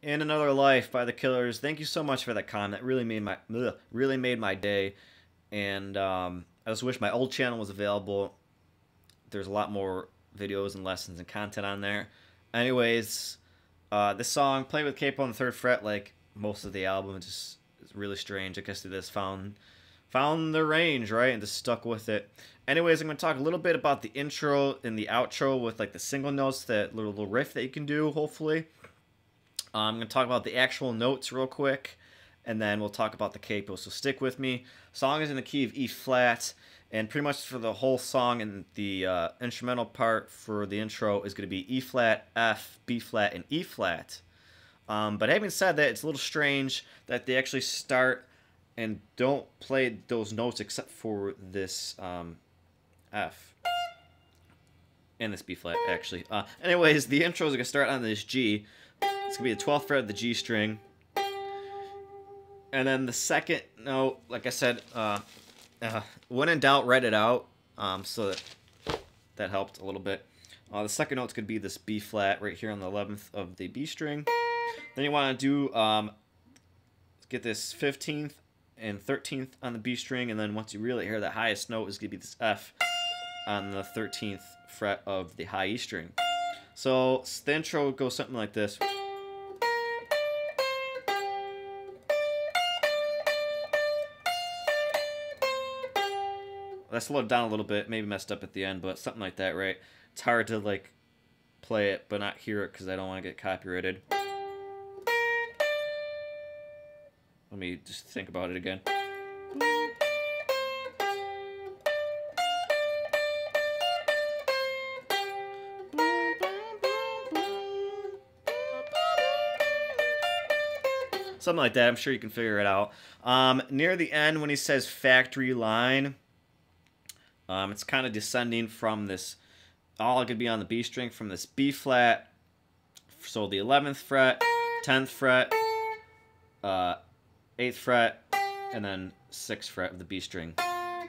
In Another Life by the Killers. Thank you so much for that comment. That really made my day. And I just wish my old channel was available. There's a lot more videos and lessons and content on there. Anyways, this song, Play with Capo on the 3rd fret, like most of the album, it's really strange. I guess they just found the range, right, and just stuck with it. Anyways, I'm going to talk a little bit about the intro and the outro with like the single notes, that little riff that you can do, hopefully. I'm going to talk about the actual notes real quick, and then we'll talk about the capo, so stick with me. Song is in the key of E flat, and pretty much for the whole song and the instrumental part for the intro is going to be E flat, F, B flat, and E flat. But having said that, it's a little strange that they actually start and don't play those notes except for this F and this B flat, actually. Anyways, the intro is going to start on this G. It's going to be the 12th fret of the G string. And then the second note, like I said, when in doubt, write it out. So that helped a little bit. The second note's going to be this B flat right here on the 11th of the B string. Then you want to do, get this 15th and 13th on the B string. And then once you really hear that highest note is going to be this F on the 13th fret of the high E string. So the intro goes something like this. I slowed it down a little bit, maybe messed up at the end, but something like that, right? It's hard to like play it but not hear it because I don't want to get copyrighted. Let me just think about it again. Something like that. I'm sure you can figure it out. Near the end, when he says factory line, it's kind of descending from this, all it could be on the B string, from this B flat, so the 11th fret, 10th fret, 8th fret, and then 6th fret of the B string.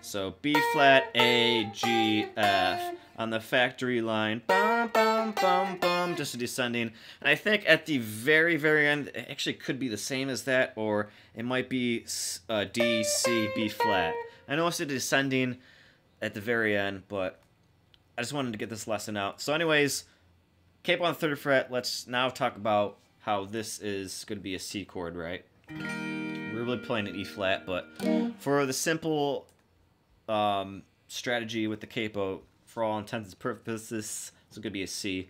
So B flat, A, G, F on the factory line, bum, bum, bum, bum, just descending. And I think at the very, very end, it actually could be the same as that, or it might be D, C, B flat. I know it's a descending at the very end, but I just wanted to get this lesson out. So anyways, capo on the 3rd fret. Let's now talk about how this is going to be a C chord, right? We're really playing an E flat, but for the simple strategy with the capo, for all intents and purposes, it's going to be a C.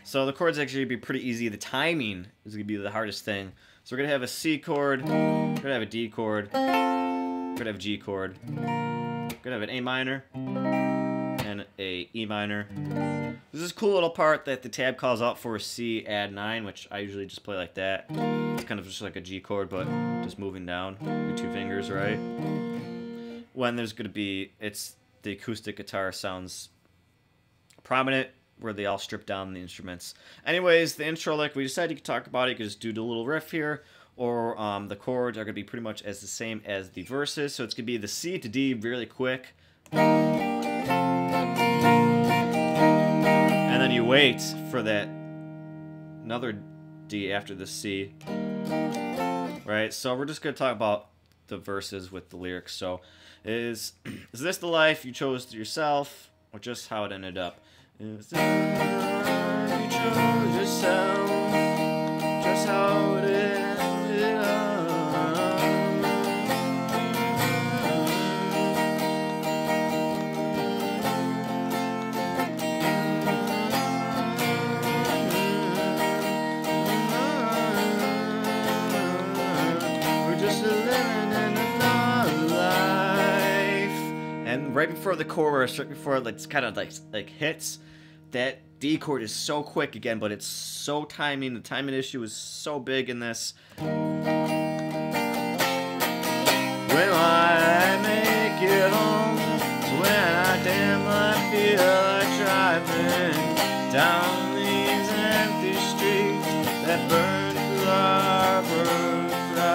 So the chords actually going to be pretty easy. The timing is going to be the hardest thing. So we're going to have a C chord, we're going to have a D chord, we're going to have a G chord, we're going to have an A minor, and a E minor. There's this cool little part that the tab calls out for C add 9, which I usually just play like that. It's kind of just like a G chord, but just moving down with 2 fingers, right? When there's going to be, it's the acoustic guitar sounds prominent, where they all strip down the instruments. Anyways, the intro, like we said, you can talk about it. You can just do the little riff here, or the chords are going to be pretty much as the same as the verses. So it's going to be the C to D really quick. And then you wait for that another D after the C. Right? So we're just going to talk about the verses with the lyrics. So is this the life you chose to yourself, or just how it ended up? Is this the life you chose yourself, just how it ended up? We're just living in another life. And right before the chorus, right before it's kind of like hits, that D chord is so quick again, but it's so timing. The timing issue is so big in this. When I make it home, when I damn I feel like driving down these empty streets that burn through our birthright,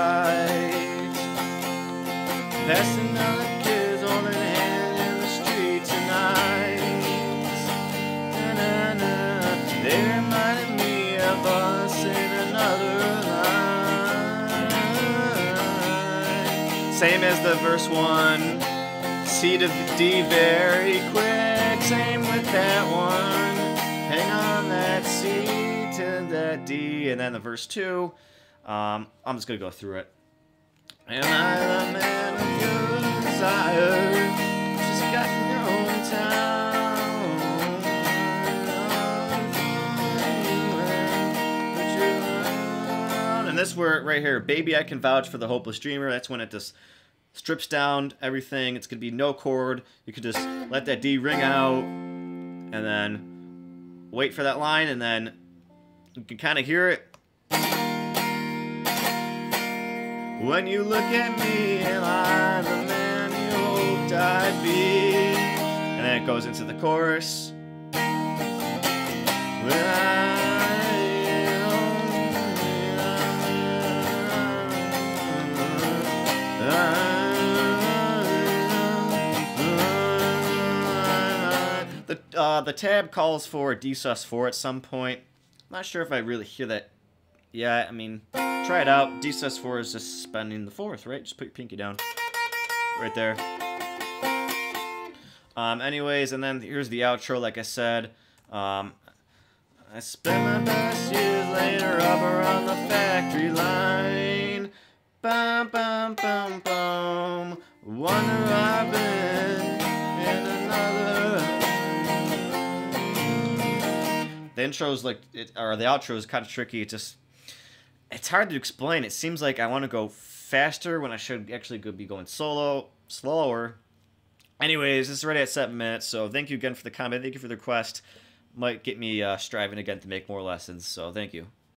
passing other kids holding hands in the street tonight. They reminded me of us. Same as the verse 1. C to D very quick. Same with that one. Hang on that C to that D. And then the verse 2. I'm just going to go through it. And I, the man of your desire, just got your own town. And this word right here, baby, I can vouch for the hopeless dreamer. That's when it just strips down everything. It's going to be no chord. You could just let that D ring out and then wait for that line, and then you can kind of hear it. When you look at me, am I the man you hoped I'd be? And then it goes into the chorus. The tab calls for D sus4 at some point. I'm not sure if I really hear that. Yeah, I mean, try it out. D sus4 is just suspending the 4th, right? Just put your pinky down. Right there. Anyways, and then here's the outro, like I said. I spent my best years laying rubber on the factory line. Bum, bum, bum, bum. Wonder I've been in another. The intro's like, or the outro is kind of tricky. It's hard to explain. It seems like I want to go faster when I should actually be going slower. Anyways, this is already at 7 minutes, so thank you again for the comment. Thank you for the request. Might get me striving again to make more lessons, so thank you.